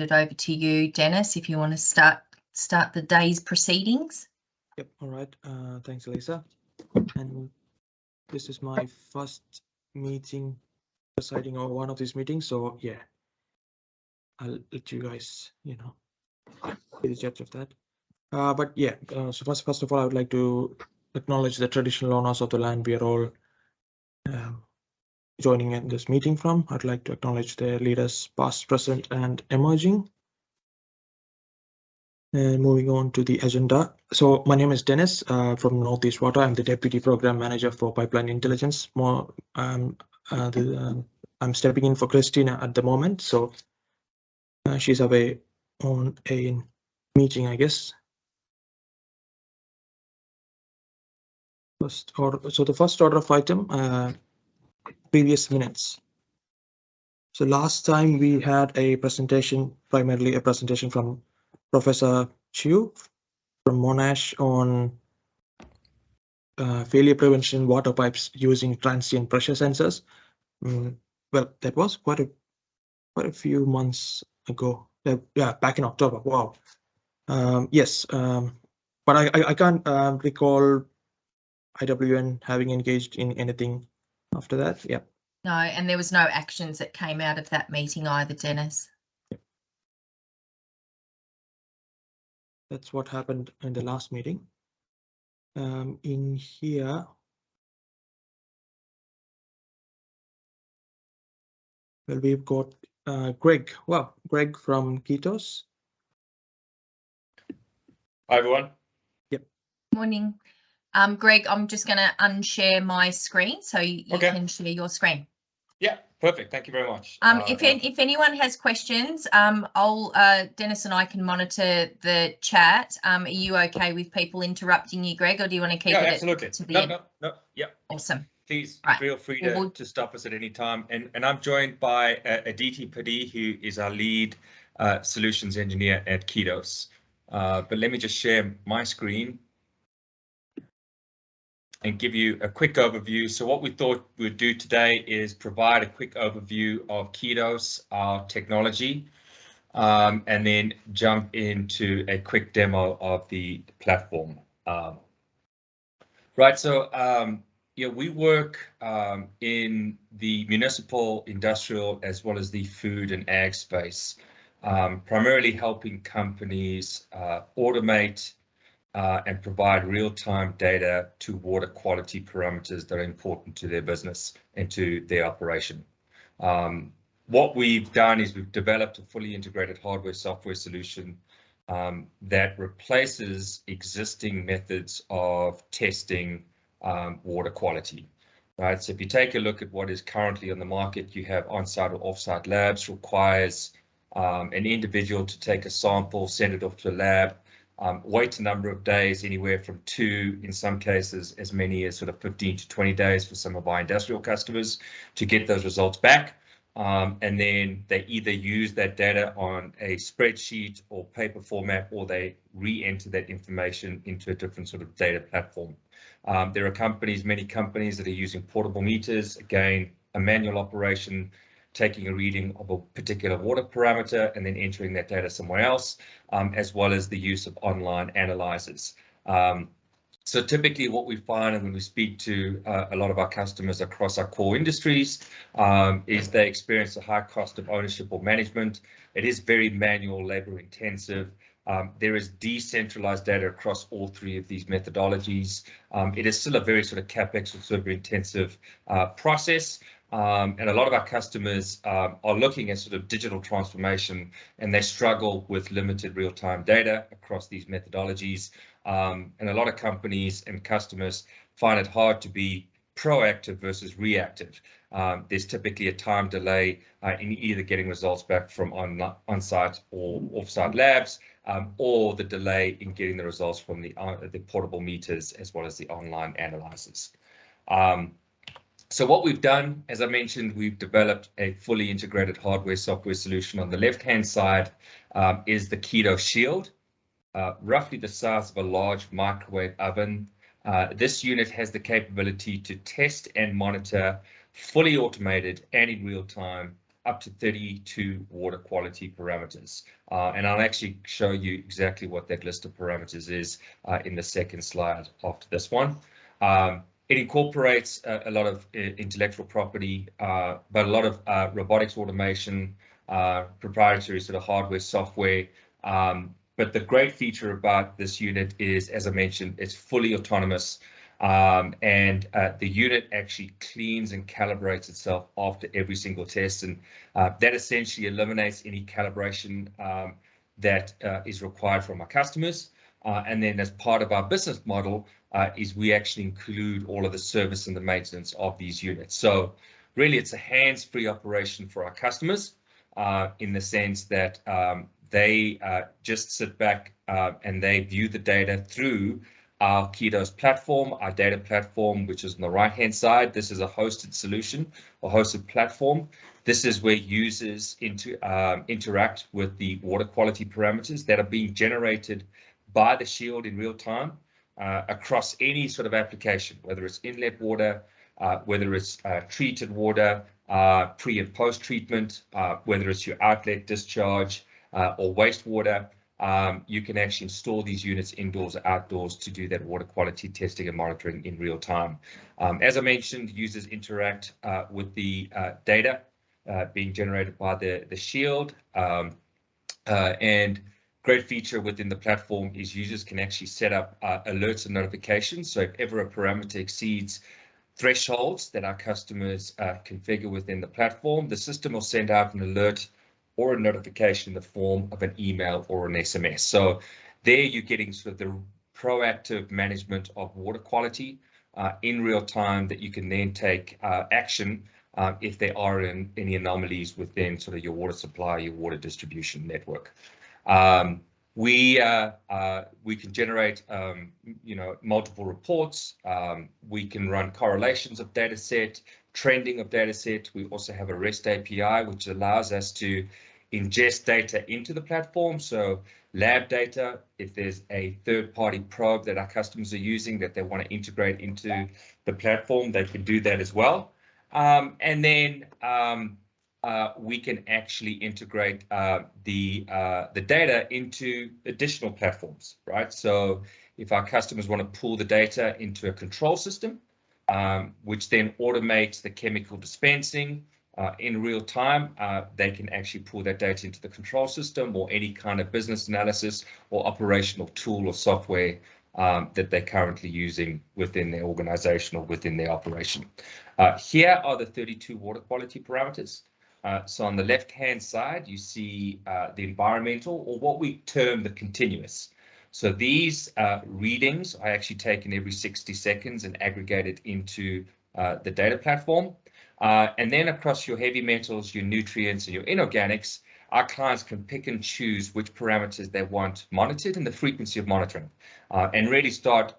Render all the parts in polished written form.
it over to you, Dennis, if you want to start the day's proceedings. Yep. All right. Thanks, Elisa. And this is my first meeting presiding over one of these meetings. So yeah, I'll let you guys, be the judge of that. But yeah, so first of all, I would like to acknowledge the traditional owners of the land we are all joining in this meeting from. I'd like to acknowledge the leaders past, present, and emerging. And moving on to the agenda. So my name is Dennis from Northeast Water. I'm the Deputy Program Manager for Pipeline Intelligence. I'm stepping in for Christina at the moment. So she's away on a meeting, I guess. So the first order of item, previous minutes. So last time we had a presentation, primarily a presentation from Professor Chu from Monash on failure prevention water pipes using transient pressure sensors. Well, that was quite a few months ago. Yeah, back in October. Wow. Yes, but I can't recall IWN having engaged in anything after that. Yeah. No, and there was no actions that came out of that meeting either, Dennis. That's what happened in the last meeting. In here, well, we've got Greg. Wow, Greg from KETOS. Hi, everyone. Yep. Morning. Greg, I'm just going to unshare my screen so you can share your screen. Yeah, perfect. Thank you very much. If anyone has questions, Dennis and I can monitor the chat. Are you okay with people interrupting you, Greg, or do you want to keep it absolutely. to the end? No. Yeah. Awesome. Please feel free to stop us at any time. And I'm joined by Aditi Padi, who is our lead solutions engineer at KETOS. But let me just share my screen and give you a quick overview. So what we thought we'd do today is provide a quick overview of KETOS, our technology, and then jump into a quick demo of the platform. Right, so we work in the municipal, industrial, as well as the food and ag space, primarily helping companies automate and provide real-time data to water quality parameters that are important to their business and to their operation. What we've done is we've developed a fully integrated hardware software solution that replaces existing methods of testing water quality. Right, so if you take a look at what is currently on the market, you have on-site or off-site labs, requires an individual to take a sample, send it off to a lab, wait a number of days, anywhere from 2, in some cases, as many as sort of 15 to 20 days for some of our industrial customers to get those results back. And then they either use that data on a spreadsheet or paper format, or they re-enter that information into a different sort of data platform. There are many companies that are using portable meters, again, a manual operation, taking a reading of a particular water parameter and then entering that data somewhere else, as well as the use of online analyzers. So typically what we find, and when we speak to a lot of our customers across our core industries, is they experience a high cost of ownership or management. It is very manual, labor intensive. There is decentralized data across all 3 of these methodologies. It is still a very sort of CapEx or server intensive process. And a lot of our customers are looking at sort of digital transformation, and they struggle with limited real-time data across these methodologies. And a lot of companies and customers find it hard to be proactive versus reactive. There's typically a time delay in either getting results back from on-site or off-site labs, or the delay in getting the results from the portable meters as well as the online analyzers. So what we've done, as I mentioned, we've developed a fully integrated hardware software solution. On the left-hand side is the KETOS Shield, roughly the size of a large microwave oven. This unit has the capability to test and monitor fully automated and in real time up to 32 water quality parameters. And I'll actually show you exactly what that list of parameters is in the second slide after this one. It incorporates a lot of intellectual property, but a lot of robotics automation, proprietary sort of hardware, software. But the great feature about this unit is, as I mentioned, it's fully autonomous. And the unit actually cleans and calibrates itself after every single test, and that essentially eliminates any calibration that is required from our customers. And then as part of our business model is we actually include all of the service and the maintenance of these units. So really it's a hands-free operation for our customers in the sense that they just sit back and they view the data through our KETOS platform, our data platform, which is on the right-hand side. This is a hosted solution or hosted platform. This is where users interact with the water quality parameters that are being generated by the Shield in real time across any sort of application, whether it's inlet water, whether it's treated water, pre and post treatment, whether it's your outlet discharge or wastewater. You can actually install these units indoors or outdoors to do that water quality testing and monitoring in real time. As I mentioned, users interact with the data being generated by the Shield, and great feature within the platform is users can actually set up alerts and notifications. So if ever a parameter exceeds thresholds that our customers configure within the platform, the system will send out an alert or a notification in the form of an email or an SMS. So there you're getting sort of the proactive management of water quality in real time that you can then take action if there are any anomalies within sort of your water supply, your water distribution network. We can generate, multiple reports. We can run correlations of data set, trending of data set. We also have a REST API, which allows us to ingest data into the platform. So lab data, if there's a third-party probe that our customers are using that they want to integrate into the platform, they can do that as well. And then we can actually integrate the data into additional platforms, right? So if our customers want to pull the data into a control system, which then automates the chemical dispensing in real time, they can actually pull that data into the control system or any kind of business analysis or operational tool or software that they're currently using within their organization or within their operation. Here are the 32 water quality parameters. So on the left-hand side, you see the environmental, or what we term the continuous. So these readings are actually taken every 60 seconds and aggregated into the data platform. And then across your heavy metals, your nutrients, and your inorganics, our clients can pick and choose which parameters they want monitored and the frequency of monitoring, and really start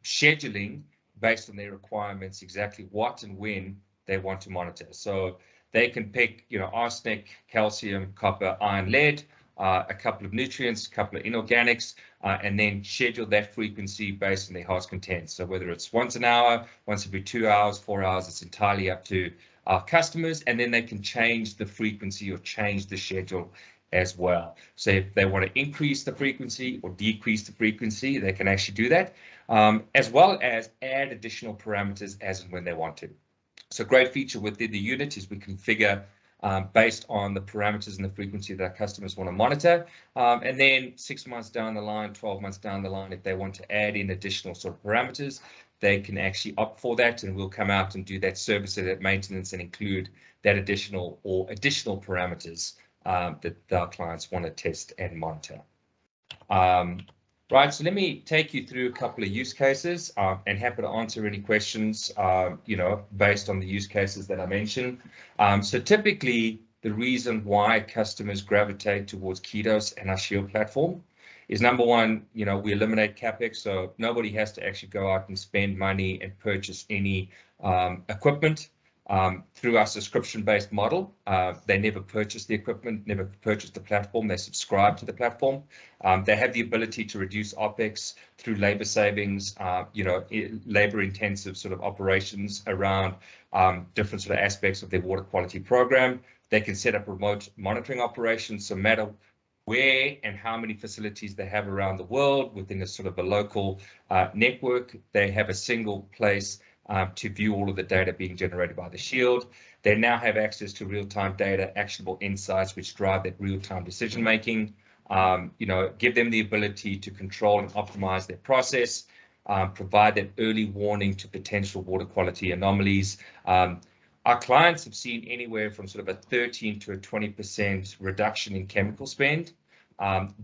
scheduling based on their requirements exactly what and when they want to monitor. So they can pick, arsenic, calcium, copper, iron, lead, a couple of nutrients, a couple of inorganics, and then schedule that frequency based on their heart's content. So whether it's once an hour, once every 2 hours, 4 hours, it's entirely up to our customers. And then they can change the frequency or change the schedule as well. So if they want to increase the frequency or decrease the frequency, they can actually do that, as well as add additional parameters as and when they want to. So a great feature within the unit is we configure based on the parameters and the frequency that our customers want to monitor. And then 6 months down the line, 12 months down the line, if they want to add in additional sort of parameters, they can actually opt for that, and we'll come out and do that service or that maintenance and include that additional parameters that our clients want to test and monitor. Right, so let me take you through a couple of use cases and happy to answer any questions, based on the use cases that I mentioned. So typically, the reason why customers gravitate towards KETOS and our Shield platform is, number one, we eliminate CapEx, so nobody has to actually go out and spend money and purchase any equipment. Through our subscription-based model, they never purchase the equipment, never purchase the platform, they subscribe to the platform. They have the ability to reduce OpEx through labor savings, labor-intensive sort of operations around different sort of aspects of their water quality program. They can set up remote monitoring operations, so no matter where and how many facilities they have around the world within a sort of a local network, they have a single place to view all of the data being generated by the Shield. They now have access to real-time data, actionable insights, which drive that real-time decision making. Give them the ability to control and optimize their process, provide that early warning to potential water quality anomalies. Our clients have seen anywhere from sort of a 13 to a 20% reduction in chemical spend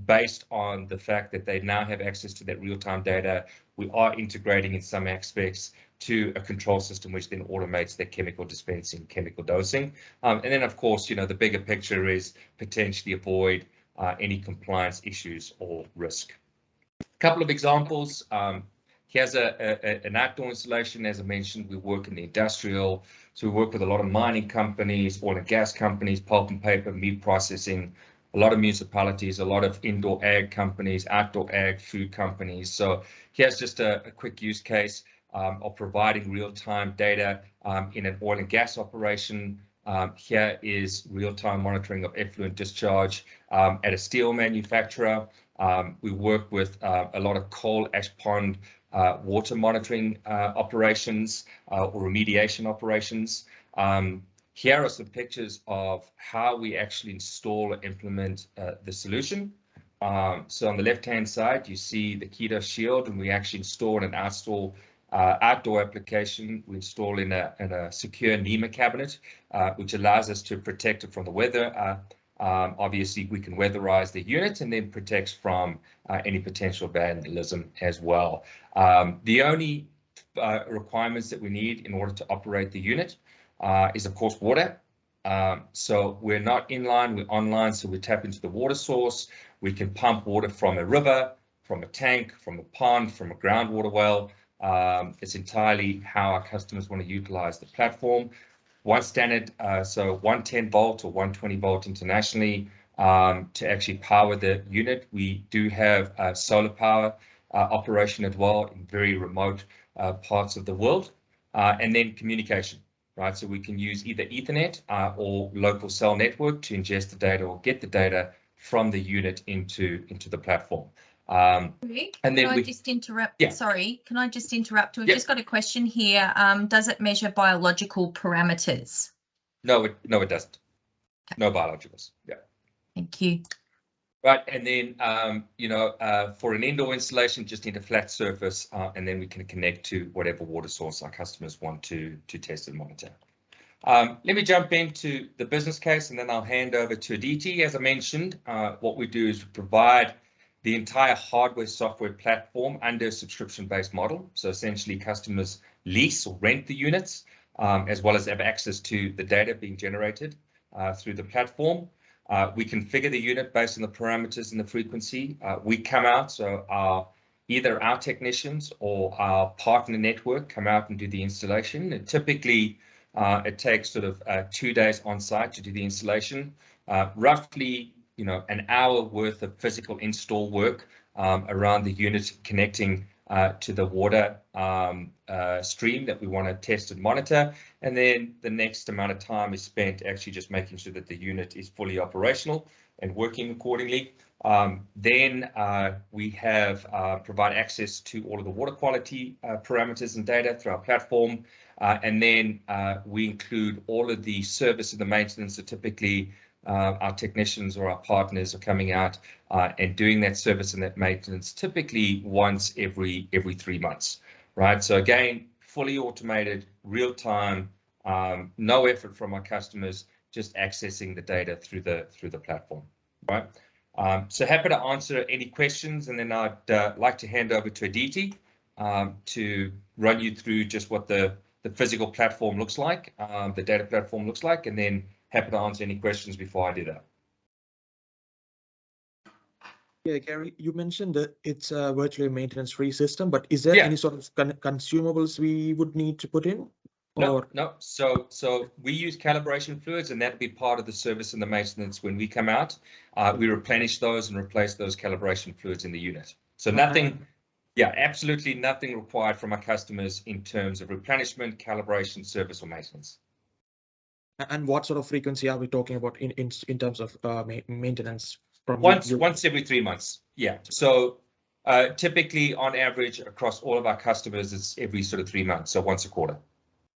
based on the fact that they now have access to that real-time data. We are integrating in some aspects to a control system which then automates their chemical dispensing, chemical dosing. And then, of course, the bigger picture is potentially avoid any compliance issues or risk. A couple of examples. Here's an outdoor installation. As I mentioned, we work in the industrial, so we work with a lot of mining companies, oil and gas companies, pulp and paper, meat processing, a lot of municipalities, a lot of indoor ag companies, outdoor ag food companies. So here's just a quick use case of providing real-time data in an oil and gas operation. Here is real-time monitoring of effluent discharge at a steel manufacturer. We work with a lot of coal ash pond water monitoring operations or remediation operations. Here are some pictures of how we actually install and implement the solution. So on the left-hand side, you see the KETOS Shield, and we actually install an outdoor application. We install in a secure NEMA cabinet, which allows us to protect it from the weather. Obviously, we can weatherize the unit and then protect from any potential vandalism as well. The only requirements that we need in order to operate the unit is, of course, water. So we're not inline, we're online, so we tap into the water source. We can pump water from a river, from a tank, from a pond, from a groundwater well. It's entirely how our customers want to utilize the platform. One standard, so 110 volt or 120 volt internationally to actually power the unit. We do have solar power operation as well in very remote parts of the world. And then communication, right? So we can use either Ethernet or local cell network to ingest the data or get the data from the unit into the platform. And then can I just interrupt? Yeah. Sorry, can I just interrupt? We've Yeah. just got a question here. Does it measure biological parameters? No, it doesn't. Okay. No biologicals. Yeah. Thank you. Right, and then for an indoor installation, just need a flat surface, and then we can connect to whatever water source our customers want to test and monitor. Let me jump into the business case, and then I'll hand over to Aditi. As I mentioned, what we do is provide the entire hardware software platform under a subscription-based model. So essentially customers lease or rent the units, as well as have access to the data being generated through the platform. We configure the unit based on the parameters and the frequency. We come out, so either our technicians or our partner network come out and do the installation. And typically, it takes sort of 2 days on site to do the installation. Roughly, an hour worth of physical install work around the unit connecting to the water stream that we want to test and monitor. And then the next amount of time is spent actually just making sure that the unit is fully operational and working accordingly. Then we have provide access to all of the water quality parameters and data through our platform. And then we include all of the service and the maintenance. So typically our technicians or our partners are coming out and doing that service and that maintenance typically once every 3 months, right? So again, fully automated, real time, no effort from our customers, just accessing the data through the platform, right? So happy to answer any questions, and then I'd like to hand over to Aditi to run you through just what the physical platform looks like, the data platform looks like, and then happy to answer any questions before I do that. Yeah, Gary, you mentioned that it's a virtually maintenance-free system, but is there any sort of consumables we would need to put in? Or? No. So we use calibration fluids, and that'll be part of the service and the maintenance when we come out. We replenish those and replace those calibration fluids in the unit. So nothing, absolutely nothing required from our customers in terms of replenishment, calibration, service, or maintenance. And what sort of frequency are we talking about in terms of maintenance? From once every 3 months. Yeah. So typically, on average, across all of our customers, it's every sort of 3 months, so once a quarter.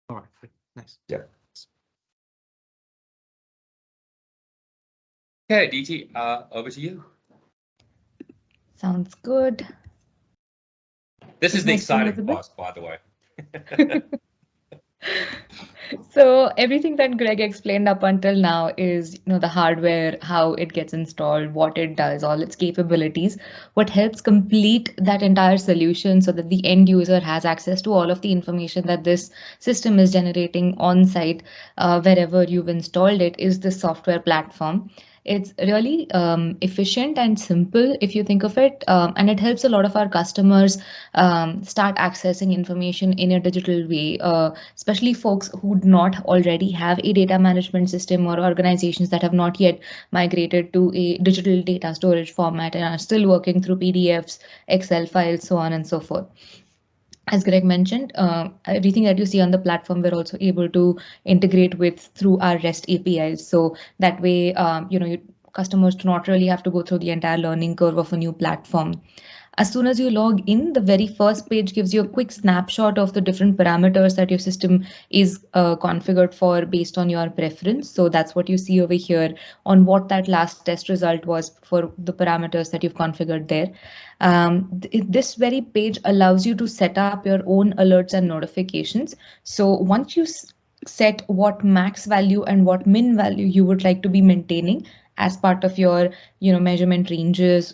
All right, nice. Yeah. Okay, DT, over to you. Sounds good. This is the my screen exciting visible? part, by the way. So everything that Greg explained up until now is, the hardware, how it gets installed, what it does, all its capabilities. What helps complete that entire solution so that the end user has access to all of the information that this system is generating on site, wherever you've installed it, is the software platform. It's really efficient and simple if you think of it, and it helps a lot of our customers start accessing information in a digital way, especially folks who do not already have a data management system or organizations that have not yet migrated to a digital data storage format and are still working through PDFs, Excel files, so on and so forth. As Greg mentioned, everything that you see on the platform, we're also able to integrate with through our REST APIs. So that way, customers do not really have to go through the entire learning curve of a new platform. As soon as you log in, the very first page gives you a quick snapshot of the different parameters that your system is configured for based on your preference. So that's what you see over here on what that last test result was for the parameters that you've configured there. This very page allows you to set up your own alerts and notifications. So once you set what max value and what min value you would like to be maintaining as part of your measurement ranges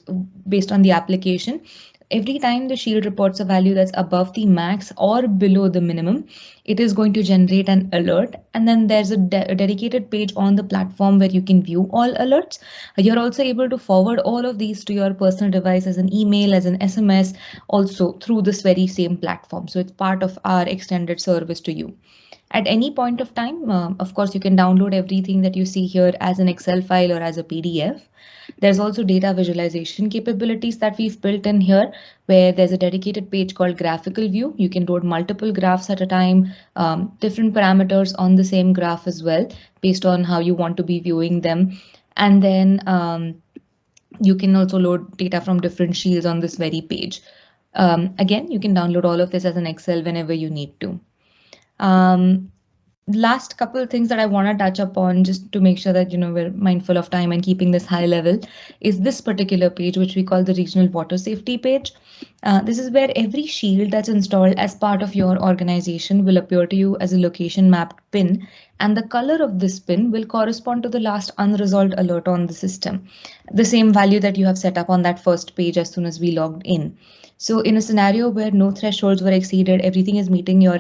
based on the application, every time the shield reports a value that's above the max or below the minimum, it is going to generate an alert. And then there's a dedicated page on the platform where you can view all alerts. You're also able to forward all of these to your personal device as an email, as an SMS, also through this very same platform. So it's part of our extended service to you. At any point of time, of course, you can download everything that you see here as an Excel file or as a PDF. There's also data visualization capabilities that we've built in here, where there's a dedicated page called graphical view. You can load multiple graphs at a time, different parameters on the same graph as well, based on how you want to be viewing them. And then you can also load data from different shields on this very page. Again, you can download all of this as an Excel whenever you need to. Last couple of things that I want to touch upon, just to make sure that we're mindful of time and keeping this high level, is this particular page, which we call the regional water safety page. This is where every shield that's installed as part of your organization will appear to you as a location mapped pin, and the color of this pin will correspond to the last unresolved alert on the system, the same value that you have set up on that first page as soon as we logged in. So in a scenario where no thresholds were exceeded, everything is meeting your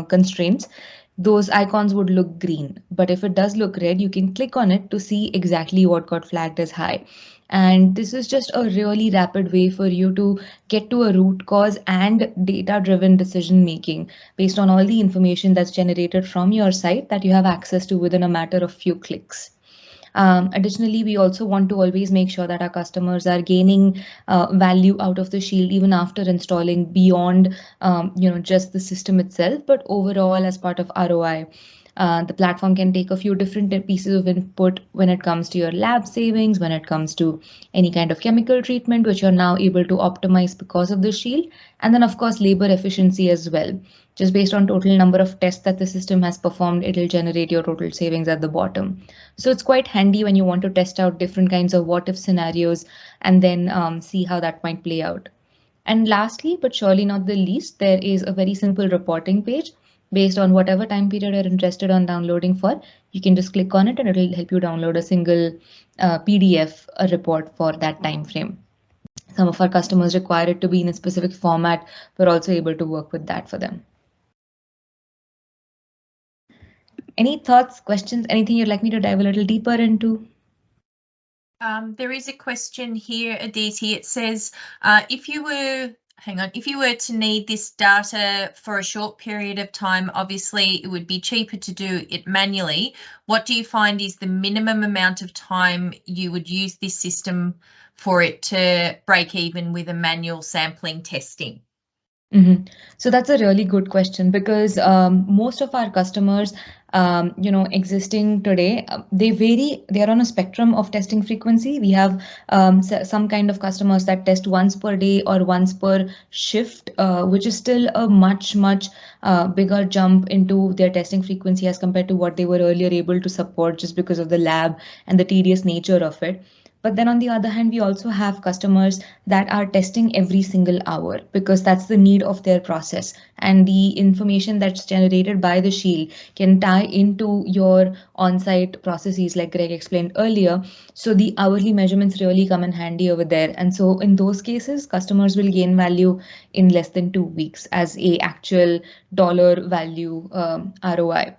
constraints, those icons would look green. But if it does look red, you can click on it to see exactly what got flagged as high. And this is just a really rapid way for you to get to a root cause and data-driven decision making based on all the information that's generated from your site that you have access to within a matter of few clicks. Additionally, we also want to always make sure that our customers are gaining value out of the shield even after installing beyond just the system itself, but overall as part of ROI. The platform can take a few different pieces of input when it comes to your lab savings, when it comes to any kind of chemical treatment, which you're now able to optimize because of the shield. And then, of course, labor efficiency as well. Just based on total number of tests that the system has performed, it'll generate your total savings at the bottom. So it's quite handy when you want to test out different kinds of what-if scenarios and then see how that might play out. And lastly, but surely not the least, there is a very simple reporting page. Based on whatever time period you're interested on downloading for, you can just click on it and it'll help you download a single PDF report for that time frame. Some of our customers require it to be in a specific format. We're also able to work with that for them. Any thoughts, questions, anything you'd like me to dive a little deeper into? There is a question here, Aditi. It says, if you were to need this data for a short period of time, obviously it would be cheaper to do it manually. What do you find is the minimum amount of time you would use this system for it to break even with a manual sampling testing? So that's a really good question, because most of our customers, existing today, they vary. They are on a spectrum of testing frequency. We have some kind of customers that test once per day or once per shift, which is still a much bigger jump into their testing frequency as compared to what they were earlier able to support, just because of the lab and the tedious nature of it. But then on the other hand, we also have customers that are testing every single hour, because that's the need of their process. And the information that's generated by the Shield can tie into your on-site processes, like Greg explained earlier. So the hourly measurements really come in handy over there. And so in those cases, customers will gain value in less than 2 weeks as a actual dollar value ROI.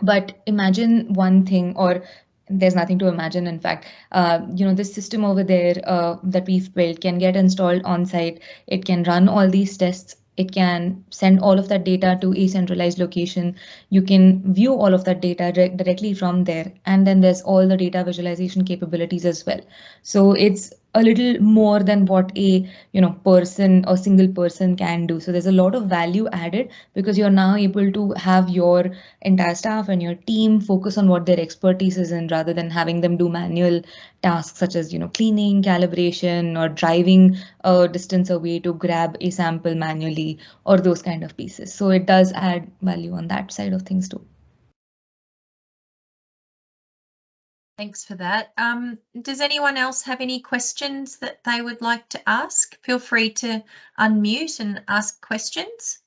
But imagine one thing, or there's nothing to imagine. In fact, this system over there that we've built can get installed on site. It can run all these tests. It can send all of that data to a centralized location. You can view all of that data directly from there. And then there's all the data visualization capabilities as well. So it's a little more than what a person or single person can do. So there's a lot of value added, because you're now able to have your entire staff and your team focus on what their expertise is in, rather than having them do manual tasks such as cleaning, calibration, or driving a distance away to grab a sample manually, or those kind of pieces. So it does add value on that side of things too. Thanks for that. Does anyone else have any questions that they would like to ask? Feel free to unmute and ask questions.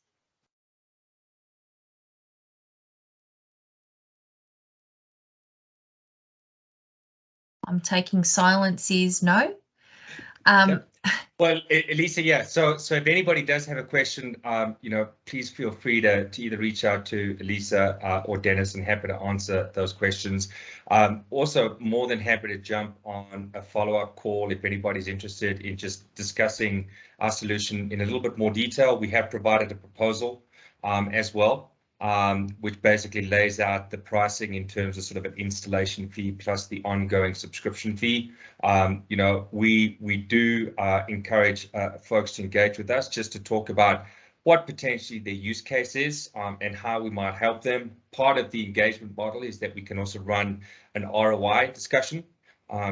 I'm taking silence is no. Well, Elisa, yeah. So if anybody does have a question, please feel free to either reach out to Elisa or Dennis, and happy to answer those questions. Also, more than happy to jump on a follow-up call if anybody's interested in just discussing our solution in a little bit more detail. We have provided a proposal as well, which basically lays out the pricing in terms of sort of an installation fee plus the ongoing subscription fee. We do encourage folks to engage with us just to talk about what potentially their use case is and how we might help them. Part of the engagement model is that we can also run an ROI discussion.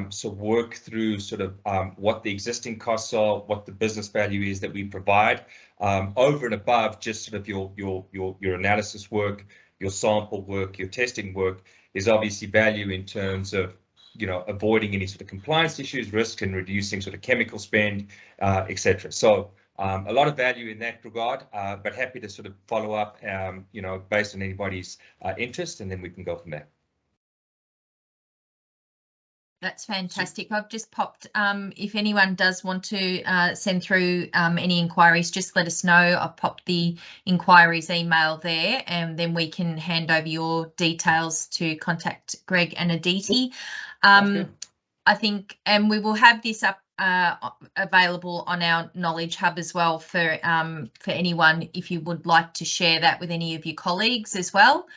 So work through sort of what the existing costs are, what the business value is that we provide, over and above just sort of your analysis work, your sample work, your testing work, is obviously value in terms of avoiding any sort of compliance issues, risk, and reducing sort of chemical spend, etc. So a lot of value in that regard, but happy to sort of follow up, based on anybody's interest, and then we can go from there. That's fantastic. I've just popped, if anyone does want to send through any inquiries, just let us know. I've popped the inquiries email there, and then we can hand over your details to contact Greg and Aditi. I think, and we will have this up available on our Knowledge Hub as well for anyone, if you would like to share that with any of your colleagues as well.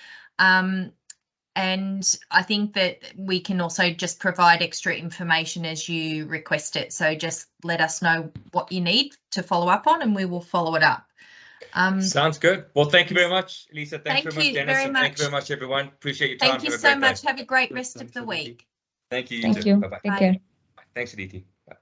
And I think that we can also just provide extra information as you request it. So just let us know what you need to follow up on, and we will follow it up. Sounds good. Well, thank you very much, Lisa. Thanks very much, Dennis. Very much. Thank you very much, everyone. Appreciate your time. Thank you so much. Have a great rest of the week. Thank you. Thank you. Bye-bye. Take care. Thanks, Aditi. Bye.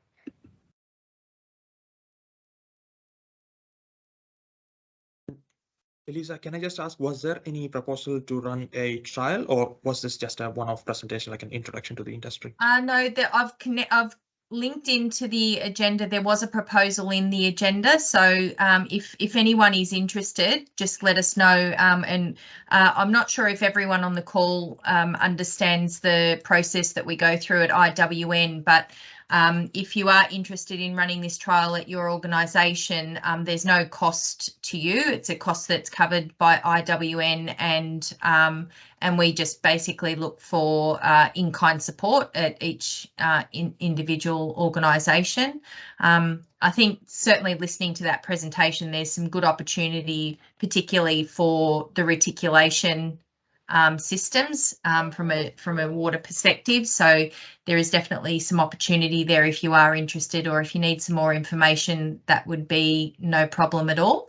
Elisa, can I just ask, was there any proposal to run a trial, or was this just a one-off presentation, like an introduction to the industry? No, that I've linked into the agenda. There was a proposal in the agenda, so if anyone is interested, just let us know. And I'm not sure if everyone on the call understands the process that we go through at IWN, but if you are interested in running this trial at your organisation, there's no cost to you. It's a cost that's covered by IWN, and we just basically look for in-kind support at each individual organisation. I think certainly listening to that presentation, there's some good opportunity, particularly for the reticulation systems from a water perspective. So there is definitely some opportunity there if you are interested, or if you need some more information, that would be no problem at all.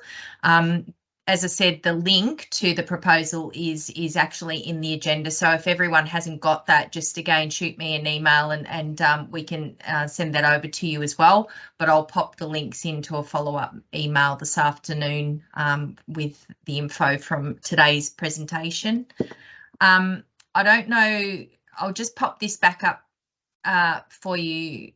As I said, the link to the proposal is actually in the agenda. So if everyone hasn't got that, just again shoot me an email and we can send that over to you as well. But I'll pop the links into a follow-up email this afternoon with the info from today's presentation. I don't know, I'll just pop this back up for you,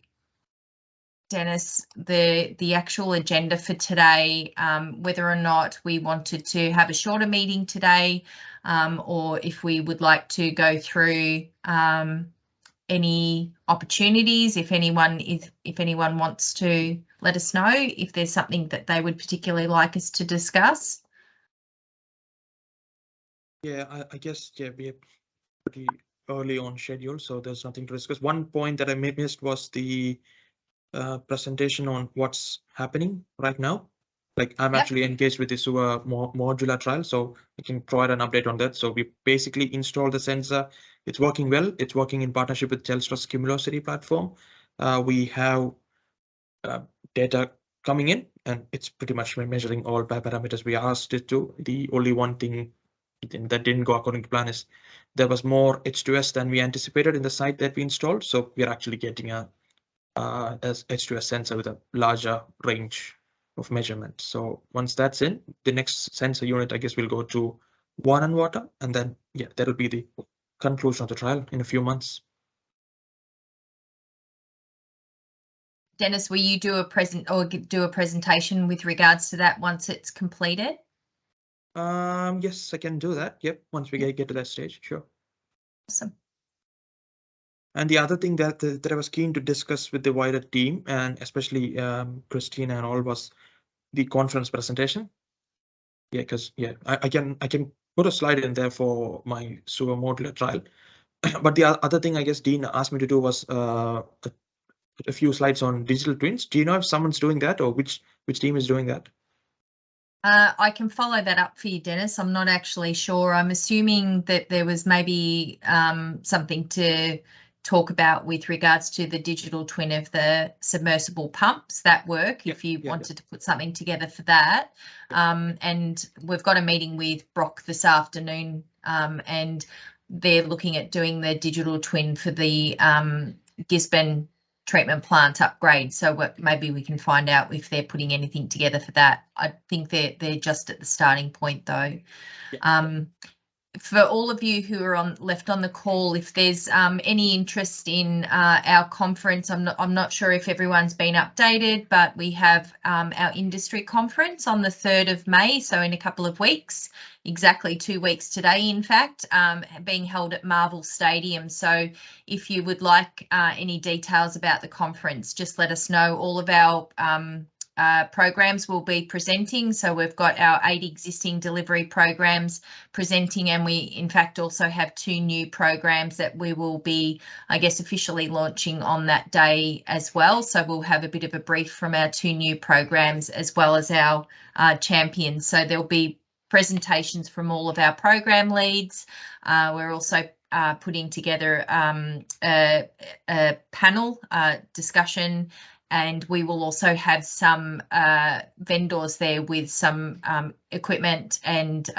Dennis, the actual agenda for today, whether or not we wanted to have a shorter meeting today, or if we would like to go through any opportunities, if anyone wants to let us know if there's something that they would particularly like us to discuss. Yeah, I guess, yeah, we are pretty early on schedule, so there's nothing to discuss. One point that I missed was the presentation on what's happening right now. Like I'm actually engaged with the sewer modular trial, so I can provide an update on that. So we basically installed the sensor. It's working well. It's working in partnership with Telstra's Cumulosity platform. We have data coming in, and it's pretty much measuring all parameters we asked it to. The only one thing that didn't go according to plan is there was more H2S than we anticipated in the site that we installed. So we're actually getting a H2S sensor with a larger range of measurement. So once that's in, the next sensor unit, I guess, will go to wine and water, and then yeah, that'll be the conclusion of the trial in a few months. Dennis, will you do a presentation with regards to that once it's completed? Yes, I can do that. Yep, once we get to that stage, sure. Awesome. And the other thing that I was keen to discuss with the wider team, and especially Christina and all, was the conference presentation. Yeah, because yeah, I can put a slide in there for my sewer modular trial. But the other thing I guess Dean asked me to do was a few slides on digital twins. Do you know if someone's doing that, or which team is doing that? I can follow that up for you, Dennis. I'm not actually sure. I'm assuming that there was maybe something to talk about with regards to the digital twin of the submersible pumps that work, if you wanted to put something together for that. And we've got a meeting with Brock this afternoon, and they're looking at doing the digital twin for the Gisborne treatment plant upgrade. So maybe we can find out if they're putting anything together for that. I think they're just at the starting point though. Yeah. For all of you who are left on the call, if there's any interest in our conference, I'm not sure if everyone's been updated, but we have our industry conference on the 3rd of May, so in a couple of weeks, exactly 2 weeks today, in fact, being held at Marvel Stadium. So if you would like any details about the conference, just let us know. All of our programs will be presenting. So we've got our 8 existing delivery programs presenting, and we in fact also have 2 new programs that we will be, I guess, officially launching on that day as well. So we'll have a bit of a brief from our 2 new programs as well as our champions. So there'll be presentations from all of our program leads. We're also putting together a panel discussion, and we will also have some vendors there with some equipment and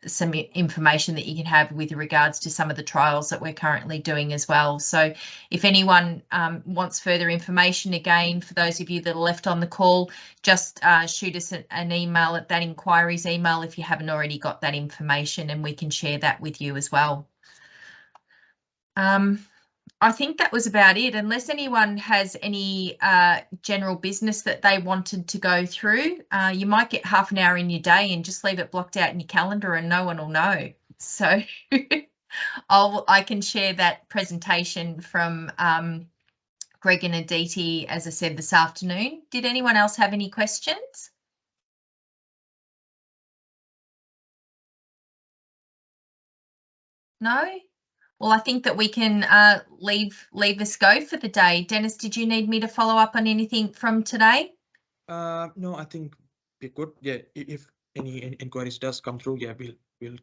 some information that you can have with regards to some of the trials that we're currently doing as well. So if anyone wants further information, again, for those of you that are left on the call, just shoot us an email at that inquiries email if you haven't already got that information, and we can share that with you as well. I think that was about it, unless anyone has any general business that they wanted to go through. You might get half an hour in your day and just leave it blocked out in your calendar and no one will know. So I can share that presentation from Greg and Aditi, as I said, this afternoon. Did anyone else have any questions? No? Well, I think that we can leave us go for the day. Dennis, did you need me to follow up on anything from today? No, I think we're good. Yeah, if any inquiries does come through, yeah, we'll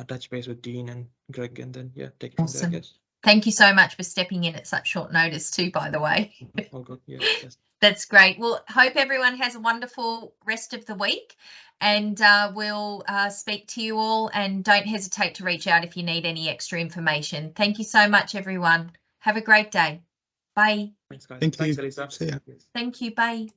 touch base with Dean and Greg, and then yeah, take it from there, I Awesome. guess. Thank you so much for stepping in at such short notice too, by the way. All good. Yeah. Yes. That's great. Well, hope everyone has a wonderful rest of the week, and we'll speak to you all, and don't hesitate to reach out if you need any extra information. Thank you so much, everyone. Have a great day. Bye. Thanks, guys. Thank Thanks, you. Elisa. See ya. Yes. Thank you. Bye.